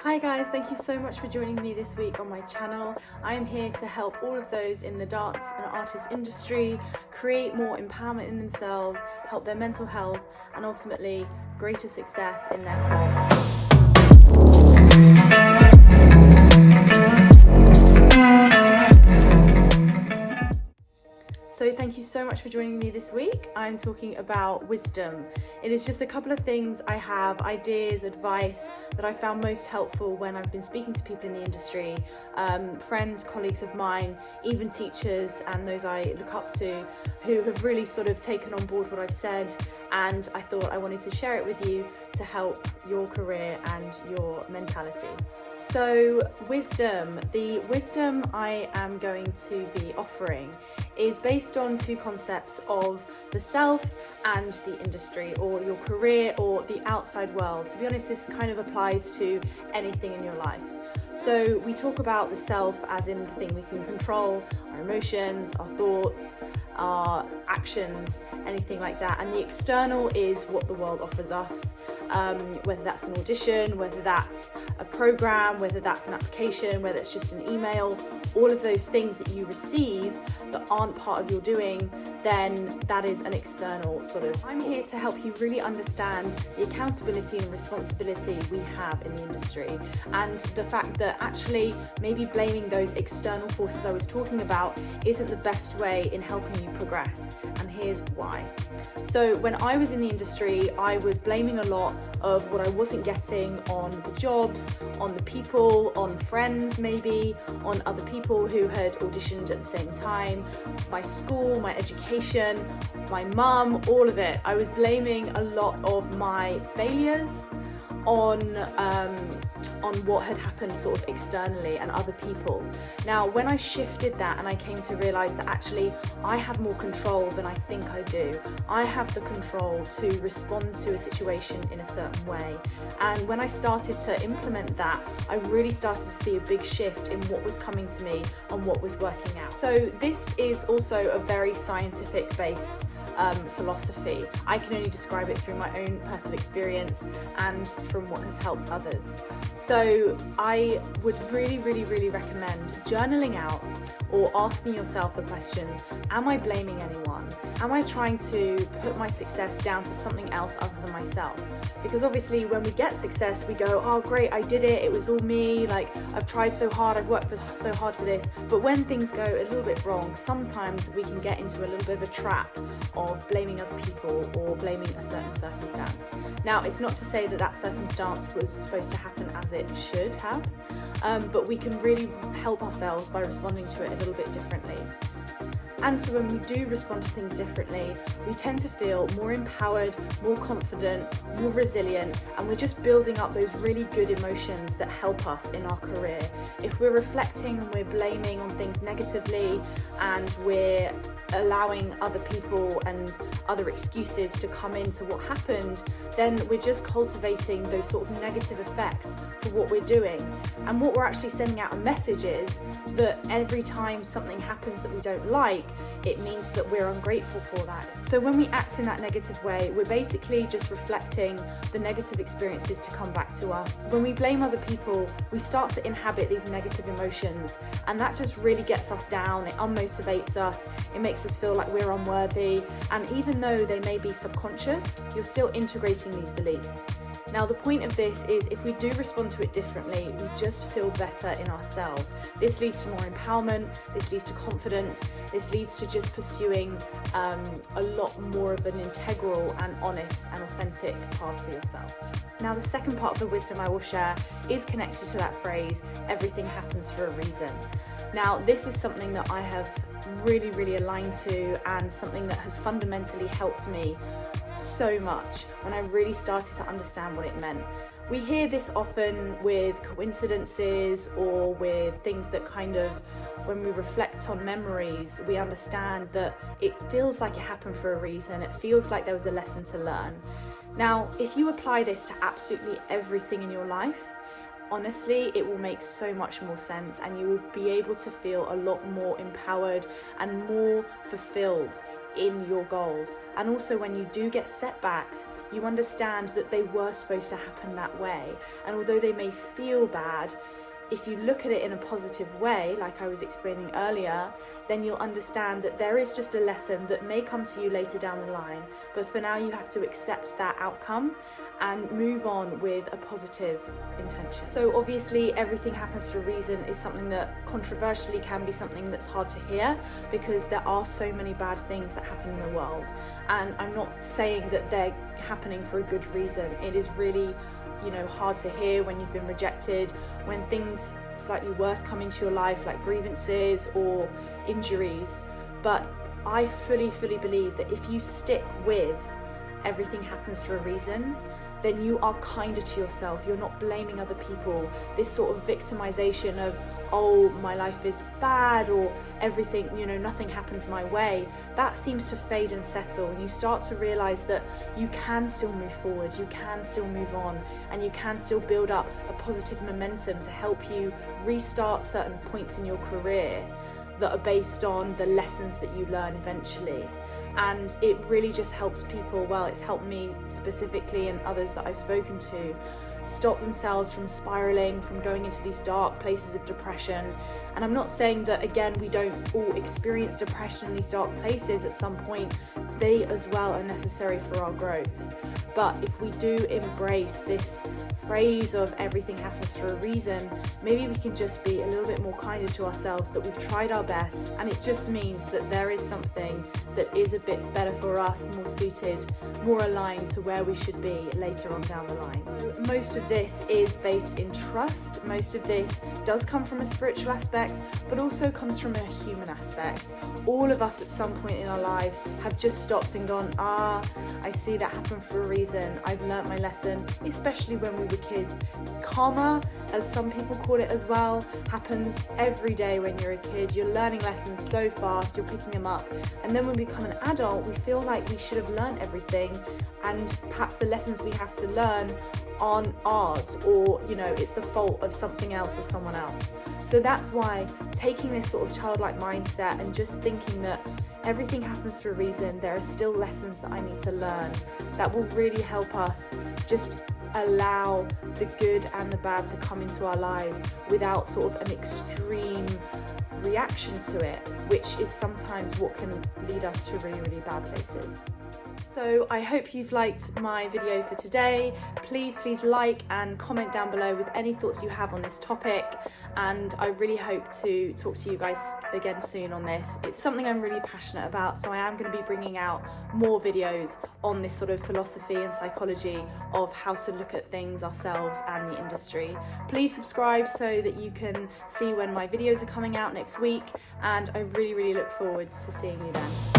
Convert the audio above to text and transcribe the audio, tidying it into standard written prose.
Hi guys, thank you so much for joining me this week on my channel. I am here to help all of those in the dance and artist industry create more empowerment in themselves, help their mental health, and ultimately greater success in their craft. So thank you so much for joining me this week. I'm talking about wisdom. It is just a couple of things I have, ideas, advice that I found most helpful when I've been speaking to people in the industry, friends, colleagues of mine, even teachers and those I look up to who have really sort of taken on board what I've said, and I thought I wanted to share it with you to help your career and your mentality. So the wisdom I am going to be offering is based on two concepts of the self and the industry, or your career or the outside world. To be honest, this kind of applies to anything in your life. So we talk about the self as in the thing we can control, our emotions, our thoughts, our actions, anything like that. And the external is what the world offers us, whether that's an audition, whether that's a program, whether that's an application, whether it's just an email, all of those things that you receive that aren't part of your doing, then that is an external sort of. I'm here to help you really understand the accountability and responsibility we have in the industry, and the fact that actually maybe blaming those external forces I was talking about isn't the best way in helping you progress, and here's why. So when I was in the industry, I was blaming a lot of what I wasn't getting on the jobs, on the people, on friends maybe, on other people who had auditioned at the same time, my school, my education, my mum, all of it. I was blaming a lot of my failures on what had happened sort of externally and other people. Now, when I shifted that and I came to realise that actually I have more control than I think I do, I have the control to respond to a situation in a certain way. And when I started to implement that, I really started to see a big shift in what was coming to me and what was working out. So this is also a very scientific based philosophy. I can only describe it through my own personal experience and from what has helped others. So I would really recommend journaling out or asking yourself the questions: am I blaming anyone? Am I trying to put my success down to something else other than myself? Because obviously when we get success, we go, oh great, I did it, it was all me, like I've tried so hard, I've worked so hard for this. But when things go a little bit wrong, sometimes we can get into a little bit of a trap of blaming other people or blaming a certain circumstance. Now, it's not to say that that circumstance was supposed to happen as it should have, but we can really help ourselves by responding to it a little bit differently. And so when we do respond to things differently, we tend to feel more empowered, more confident, more resilient, and we're just building up those really good emotions that help us in our career. If we're reflecting and we're blaming on things negatively, and we're allowing other people and other excuses to come into what happened, then we're just cultivating those sort of negative effects for what we're doing. And what we're actually sending out a message is that every time something happens that we don't like, it means that we're ungrateful for that. So when we act in that negative way, we're basically just reflecting the negative experiences to come back to us. When we blame other people, we start to inhabit these negative emotions, and that just really gets us down. It unmotivates us, it makes us feel like we're unworthy, and even though they may be subconscious, you're still integrating these beliefs. Now, the point of this is if we do respond to it differently, we just feel better in ourselves. This leads to more empowerment, this leads to confidence, this leads to just pursuing a lot more of an integral and honest and authentic path for yourself. Now, the second part of the wisdom I will share is connected to that phrase, everything happens for a reason. Now, this is something that I have really aligned to, and something that has fundamentally helped me so much when I really started to understand what it meant. We hear this often with coincidences or with things that kind of, when we reflect on memories, we understand that it feels like it happened for a reason. It feels like there was a lesson to learn. Now, if you apply this to absolutely everything in your life, honestly, it will make so much more sense, and you will be able to feel a lot more empowered and more fulfilled in your goals. And also when you do get setbacks, you understand that they were supposed to happen that way. And although they may feel bad, if you look at it in a positive way, like I was explaining earlier, then you'll understand that there is just a lesson that may come to you later down the line. But for now, you have to accept that outcome and move on with a positive intention. So obviously everything happens for a reason is something that controversially can be something that's hard to hear, because there are so many bad things that happen in the world. And I'm not saying that they're happening for a good reason. It is really, hard to hear when you've been rejected, when things slightly worse come into your life, like grievances or injuries. But I fully believe that if you stick with everything happens for a reason, then you are kinder to yourself. You're not blaming other people. This sort of victimization of, oh, my life is bad, or everything, nothing happens my way, that seems to fade and settle, and you start to realize that you can still move forward, you can still move on, and you can still build up a positive momentum to help you restart certain points in your career that are based on the lessons that you learn eventually. And it really just helps people, well, it's helped me specifically and others that I've spoken to, stop themselves from spiraling, from going into these dark places of depression. And I'm not saying that, again, we don't all experience depression in these dark places at some point. They as well are necessary for our growth. But if we do embrace this phrase of everything happens for a reason, maybe we can just be a little bit more kinder to ourselves, that we've tried our best, and it just means that there is something that is a bit better for us, more suited, more aligned to where we should be later on down the line. So most of this is based in trust. Most of this does come from a spiritual aspect, but also comes from a human aspect. All of us at some point in our lives have just stopped and gone, I see that happened for a reason. I've learnt my lesson, especially when we were kids. Karma, as some people call it as well, happens every day when you're a kid. You're learning lessons so fast, you're picking them up. And then when we become an adult, we feel like we should have learnt everything, and perhaps the lessons we have to learn aren't ours, or it's the fault of something else or someone else. So that's why taking this sort of childlike mindset and just thinking that everything happens for a reason, there are still lessons that I need to learn, that will really help us just allow the good and the bad to come into our lives without sort of an extreme reaction to it, which is sometimes what can lead us to really bad places. So I hope you've liked my video for today. Please like and comment down below with any thoughts you have on this topic, and I really hope to talk to you guys again soon on this. It's something I'm really passionate about, so I am going to be bringing out more videos on this sort of philosophy and psychology of how to look at things ourselves and the industry. Please subscribe so that you can see when my videos are coming out next week, and I really look forward to seeing you then.